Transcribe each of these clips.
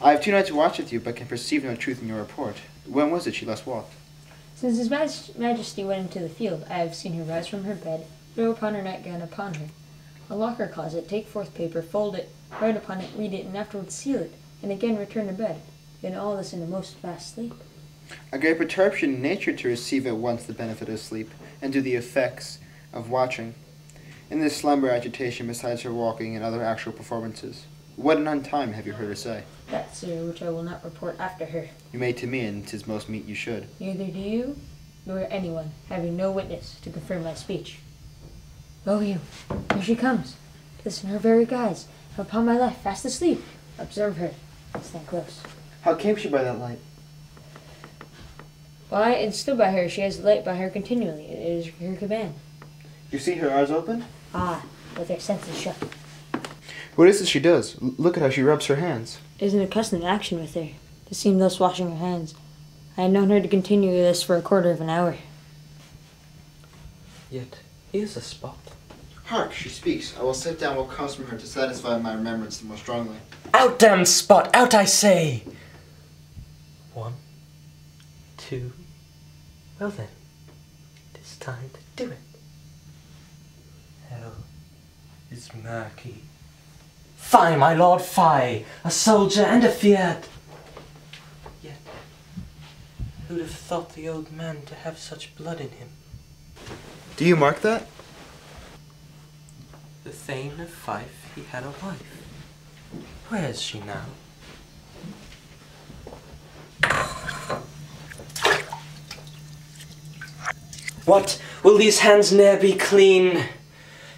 I have 2 nights to watch with you, but can perceive no truth in your report. When was it she last walked? Since His Majesty went into the field, I have seen her rise from her bed, throw upon her nightgown upon her, unlock her closet, take forth paper, fold it, write upon it, read it, and afterwards seal it, and again return to bed, and all this in a most vast sleep. A great perturbation in nature to receive at once the benefit of sleep, and do the effects of watching. In this slumber agitation, besides her walking and other actual performances, what an untime have you heard her say? That, sir, which I will not report after her. You may to me, and 'tis most meet you should. Neither do you, nor anyone, having no witness to confirm my speech. Lo you, here she comes. This in her very guise, and upon my life, fast asleep. Observe her. Stand close. How came she by that light? Why, it stood by her. She has the light by her continually. It is her command. You see her eyes open? Ah, with her senses shut. What is it she does? Look at how she rubs her hands. It is an accustomed action with her, to seem thus washing her hands. I had known her to continue this for a quarter of an hour. Yet, here's a spot. Hark, she speaks. I will sit down what comes from her to satisfy my remembrance the more strongly. Out, damned spot! Out, I say! 1, 2. Well then, it is time to do it. Hell is murky. Fie, my lord, fie! A soldier and a fiat! Yet, who'd have thought the old man to have such blood in him? Do you mark that? The Thane of Fife, he had a wife. Where is she now? What? Will these hands ne'er be clean?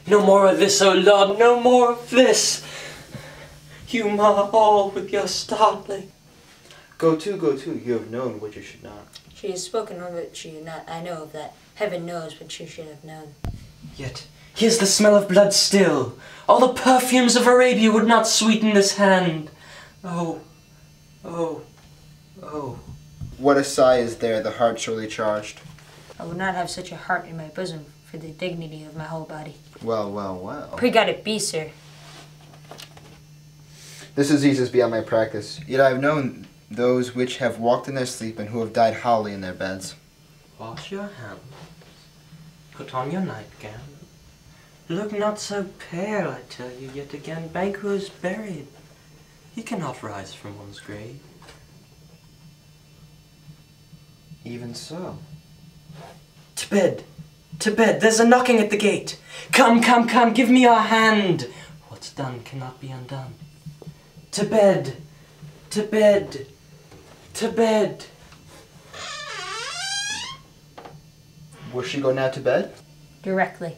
No more of this, O Lord, no more of this! You mar all with your startling. Go to, you have known what you should not. She has spoken of it, she did not. I know of that. Heaven knows what she should have known. Yet, here's the smell of blood still. All the perfumes of Arabia would not sweeten this hand. Oh, oh, oh. What a sigh is there, the heart surely charged. I would not have such a heart in my bosom for the dignity of my whole body. Well. Pray God it be, sir. This disease is beyond my practice, yet I have known those which have walked in their sleep and who have died howlily in their beds. Wash your hands. Put on your nightgown. Look not so pale, I tell you, yet again Banquo is buried. He cannot rise from one's grave. Even so. To bed! To bed! There's a knocking at the gate! Come, give me your hand! What's done cannot be undone. To bed! To bed! To bed! Will she go now to bed? Directly.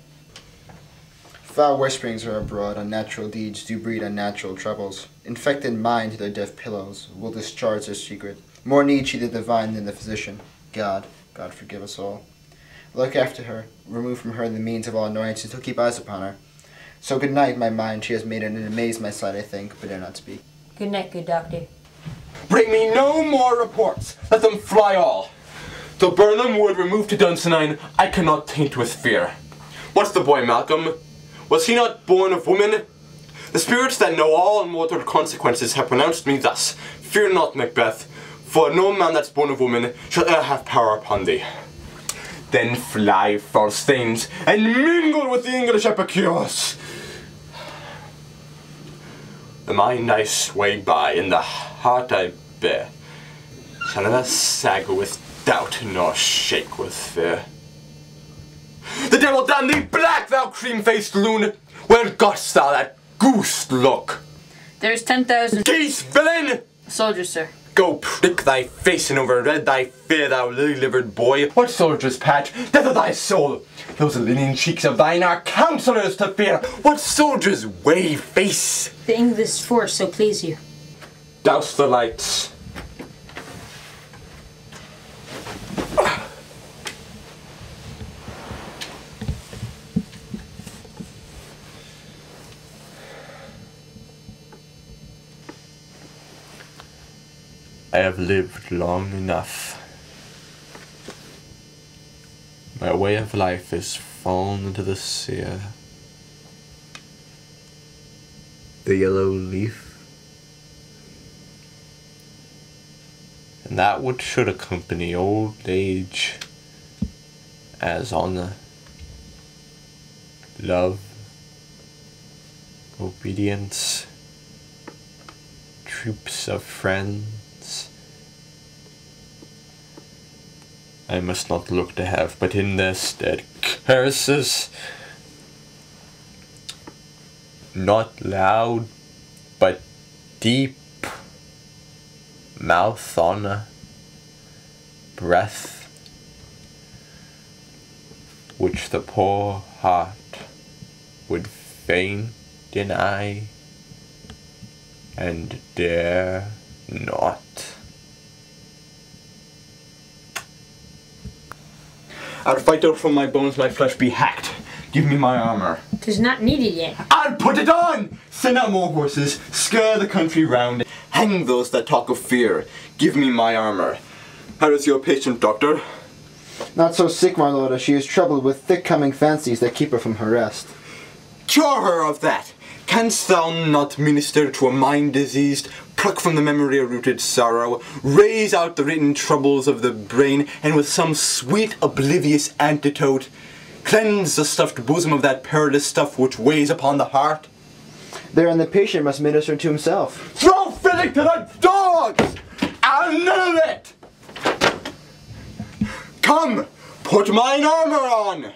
Foul whisperings are abroad, unnatural deeds do breed unnatural troubles. Infected mind to their deaf pillows will discharge their secret. More need she the divine than the physician. God forgive us all. Look after her, remove from her the means of all annoyance, and still keep eyes upon her. So good night, my mind, she has made an amazed my sight, I think, but dare not speak. Good night, good doctor. Bring me no more reports. Let them fly all. Though Burnham would remove to Dunsinane, I cannot taint with fear. What's the boy, Malcolm? Was he not born of woman? The spirits that know all immortal consequences have pronounced me thus. Fear not, Macbeth, for no man that's born of woman shall e'er have power upon thee. Then fly, false stains, and mingle with the English epicures. The mind I sway by, and the heart I bear, shall neither sag with doubt, nor shake with fear. The devil damn thee black, thou cream-faced loon! Where gott'st thou that goose look? There's 10,000 Geese, villain! soldiers, sir. Go prick thy face and overread thy fear, thou lily-livered boy. What soldiers, Patch? Death of thy soul! Those leaning cheeks of thine are counselors to fear. What soldiers, wave face? The English force so please you. Douse the lights. I have lived long enough. My way of life is fallen into the seer. The yellow leaf that which should accompany old age, as honor, love, obedience, troops of friends, I must not look to have, but in their stead curses, not loud, but deep, mouth honor, breath, which the poor heart would fain deny, and dare not. I'll fight out from my bones, my flesh be hacked. Give me my armor. 'Tis not needed yet. I'll put it on! Send out more horses, scare the country round, hang those that talk of fear. Give me my armor. How is your patient, doctor? Not so sick, my lord, as she is troubled with thick-coming fancies that keep her from her rest. Cure her of that. Canst thou not minister to a mind diseased, pluck from the memory a rooted sorrow, raise out the written troubles of the brain, and with some sweet oblivious antidote, cleanse the stuffed bosom of that perilous stuff which weighs upon the heart? Therein the patient must minister to himself. Throw filling to the dogs! I'll none of it! Come, put mine armor on!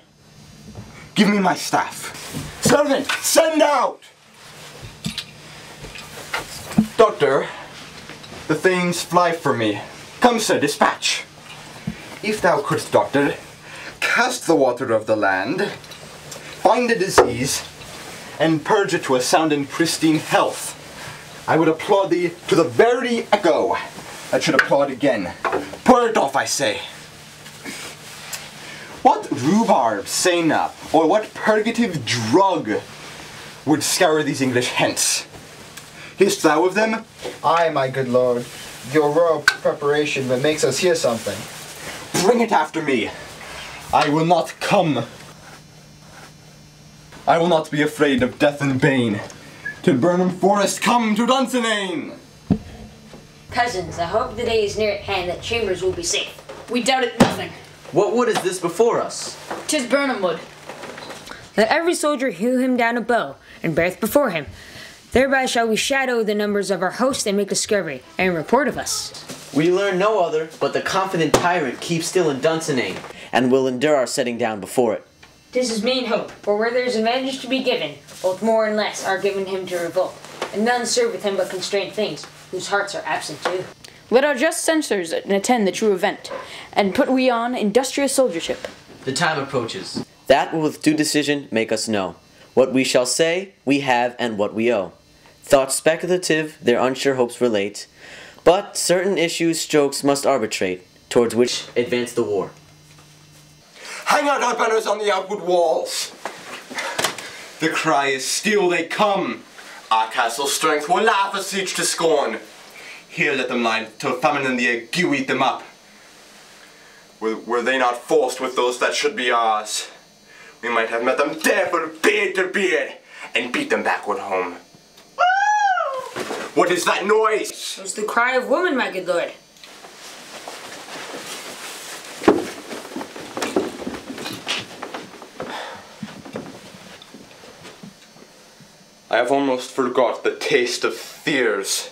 Give me my staff. Servant, send out! Doctor, the things fly from me. Come, sir, dispatch. If thou couldst, doctor, cast the water of the land, find the disease, and purge it to a sound and pristine health, I would applaud thee to the very echo that should applaud again. Pour it off, I say. What rhubarb, senna, or what purgative drug would scour these English hence? Hear'st thou of them? Aye, my good lord. Your royal preparation but makes us hear something. Bring it after me. I will not come. I will not be afraid of death and bane. To Burnham Forest come to Dunsinane. Cousins, I hope the day is near at hand that Chambers will be safe. We doubt it nothing. What wood is this before us? 'Tis Burnham wood. Let every soldier hew him down a bow, and beareth before him. Thereby shall we shadow the numbers of our host and make discovery, and report of us. We learn no other, but the confident tyrant keeps still in Dunsinane, and will endure our setting down before it. 'Tis his main hope, for where there is advantage to be given, both more and less are given him to revolt, and none serveth him but constrained things, whose hearts are absent too. Let our just censors attend the true event, and put we on industrious soldiership. The time approaches. That will with due decision make us know what we shall say, we have, and what we owe. Thoughts speculative, their unsure hopes relate, but certain issues strokes must arbitrate, towards which advance the war. Hang out our banners on the outward walls. The cry is still they come. Our castle strength will laugh a siege to scorn. Here let them lie till famine and the ague eat them up. Were they not forced with those that should be ours, we might have met them devil beard to beard and beat them backward home. What is that noise? It was the cry of woman, my good lord. I have almost forgot the taste of fears.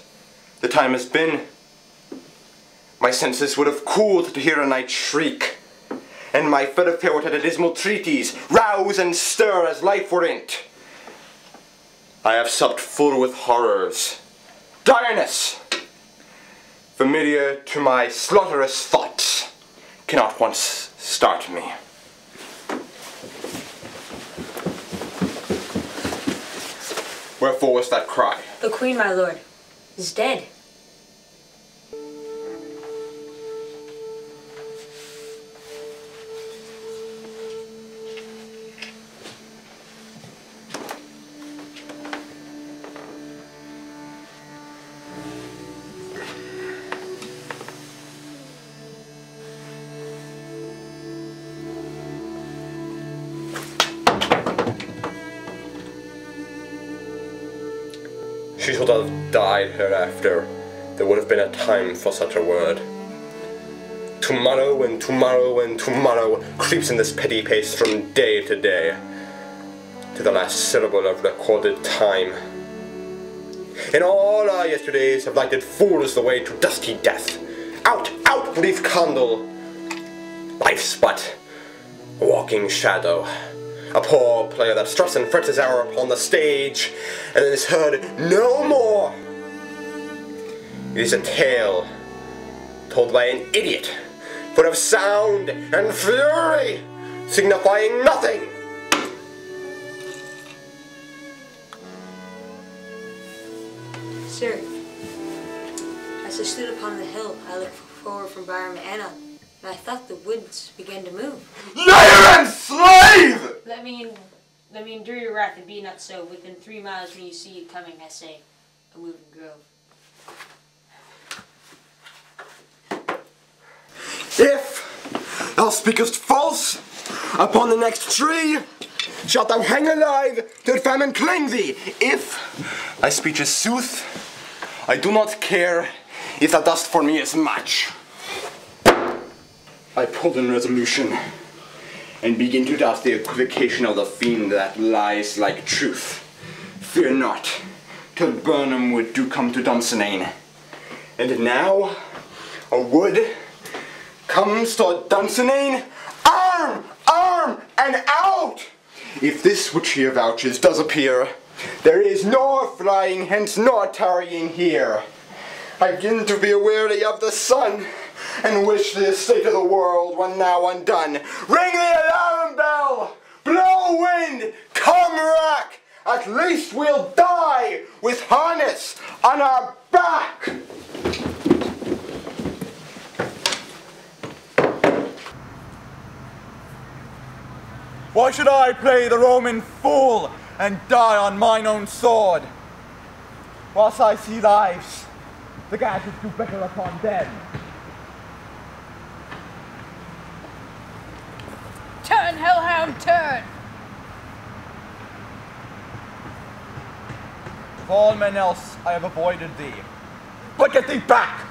The time has been. My senses would have cooled to hear a night shriek, and my fit of fear would have a dismal treatise, rouse and stir as life were in't. I have supped full with horrors, direness, familiar to my slaughterous thoughts, cannot once start me. Wherefore was that cry? The queen, my lord, is dead. She should have died hereafter. There would have been a time for such a word. tomorrow and tomorrow and tomorrow creeps in this petty pace from day to day, to the last syllable of recorded time. And all our yesterdays have lighted fools the way to dusty death. Out, out, brief candle! Life's but a walking shadow, a poor player that struts and frets his hour upon the stage, and then is heard no more. It is a tale told by an idiot, full of sound and fury, signifying nothing. Sir, as I stood upon the hill, I looked forward from Byron Anna, and I thought the woods began to move. Liar and slave! Let me endure your wrath and be not so. Within 3 miles when you see it coming, I say, a moving grove. If thou speakest false, upon the next tree shalt thou hang alive till famine cling thee. If thy speech is sooth, I do not care if thou dost for me as much. I pulled in resolution and begin to doubt the equivocation of the fiend that lies like truth. Fear not, till Burnham would do come to Dunsinane. And now, a wood comes to Dunsinane, arm, arm, and out! If this which here vouches does appear, there is nor flying hence nor tarrying here. I begin to be weary of the sun, and wish the estate of the world were now undone. Ring the alarm bell! Blow wind! Come rack! At least we'll die with harness on our back! Why should I play the Roman fool and die on mine own sword? Whilst I see lives, the gadgets do better upon them. Turn, hellhound, turn! Of all men else, I have avoided thee. But get thee back!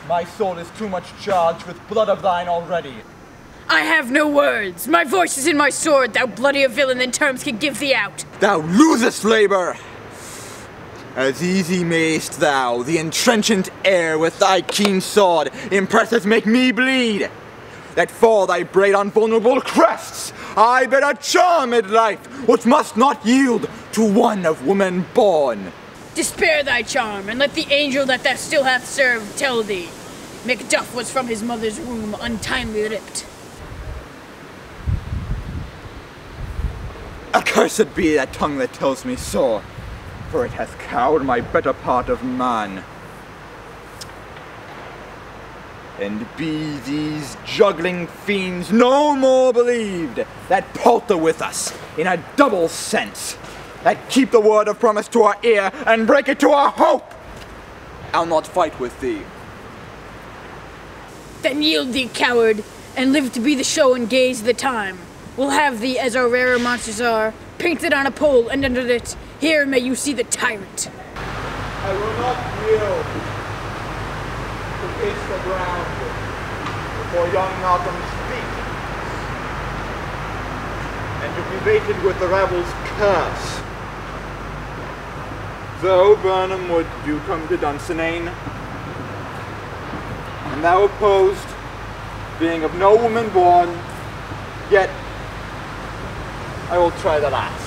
My soul is too much charged with blood of thine already. I have no words. My voice is in my sword, thou bloodier villain than terms can give thee out. Thou losest labor! As easy mayst thou, the entrenchant air with thy keen sword, impresses make me bleed. That for thy braid on vulnerable crests, I bear a charmed life, which must not yield to one of woman born. Despair thy charm, and let the angel that thou still hath served tell thee. Macduff was from his mother's womb untimely ripped. Accursed be that tongue that tells me so, for it hath cowed my better part of man. And be these juggling fiends no more believed, that palter with us in a double sense, that keep the word of promise to our ear and break it to our hope. I'll not fight with thee. Then yield thee, coward, and live to be the show and gaze the time. We'll have thee, as our rarer monsters are, painted on a pole, and under it, here may you see the tyrant. I will not yield to kiss the ground before young Malcolm speaks, and to be baited with the rabble's curse. Though Burnham would do come to Dunsinane, and thou opposed, being of no woman born, yet I will try the last.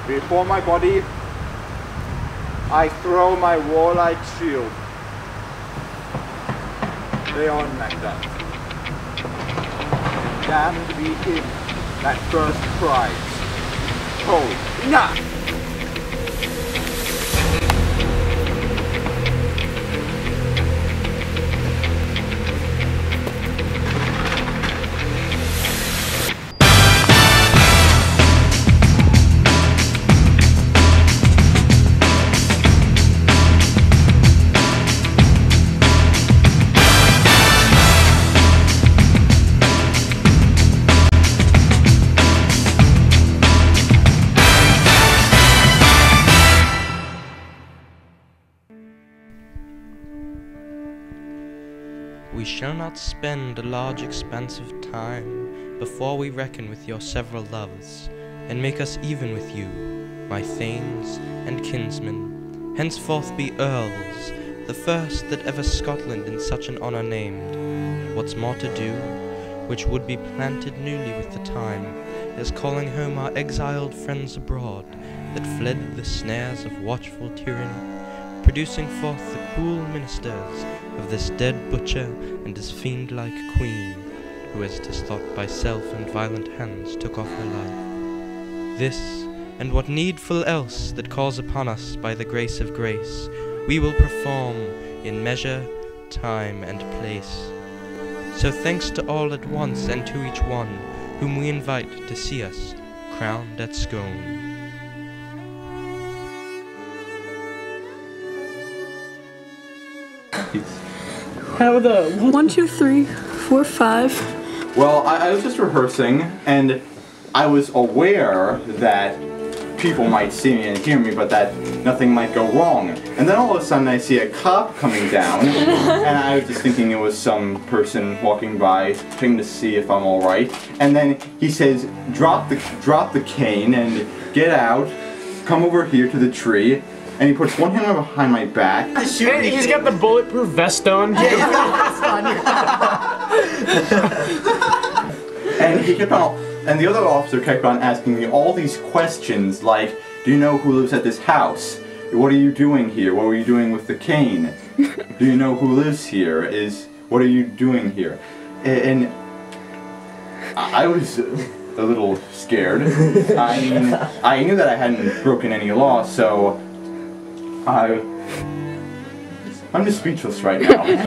Before my body, I throw my warlike shield. Lay on, Macbeth. Damned be him that first cries, "Ho, enough!" shall not spend a large expanse of time before we reckon with your several loves, and make us even with you, my thanes and kinsmen, henceforth be earls, the first that ever Scotland in such an honour named. What's more to do, which would be planted newly with the time, is calling home our exiled friends abroad, that fled the snares of watchful tyranny, producing forth the cruel ministers of this dead butcher and his fiend-like queen, who as 'tis thought by self and violent hands took off her life. This, and what needful else that calls upon us by the grace of grace, we will perform in measure, time, and place. So thanks to all at once and to each one, whom we invite to see us crowned at Scone. How the 1, 2, 3, 4, 5. Well, I was just rehearsing, and I was aware that people might see me and hear me, but that nothing might go wrong. And then all of a sudden I see a cop coming down, and I was just thinking it was some person walking by, checking to see if I'm alright. And then he says, drop the cane and get out, come over here to the tree. And he puts one hand behind my back. And he's got the bulletproof vest on. And he kept on, and the other officer kept on asking me all these questions like, do you know who lives at this house? What are you doing here? What were you doing with the cane? Do you know who lives here? What are you doing here? And I was a little scared. I mean, I knew that I hadn't broken any law, so I'm just speechless right now.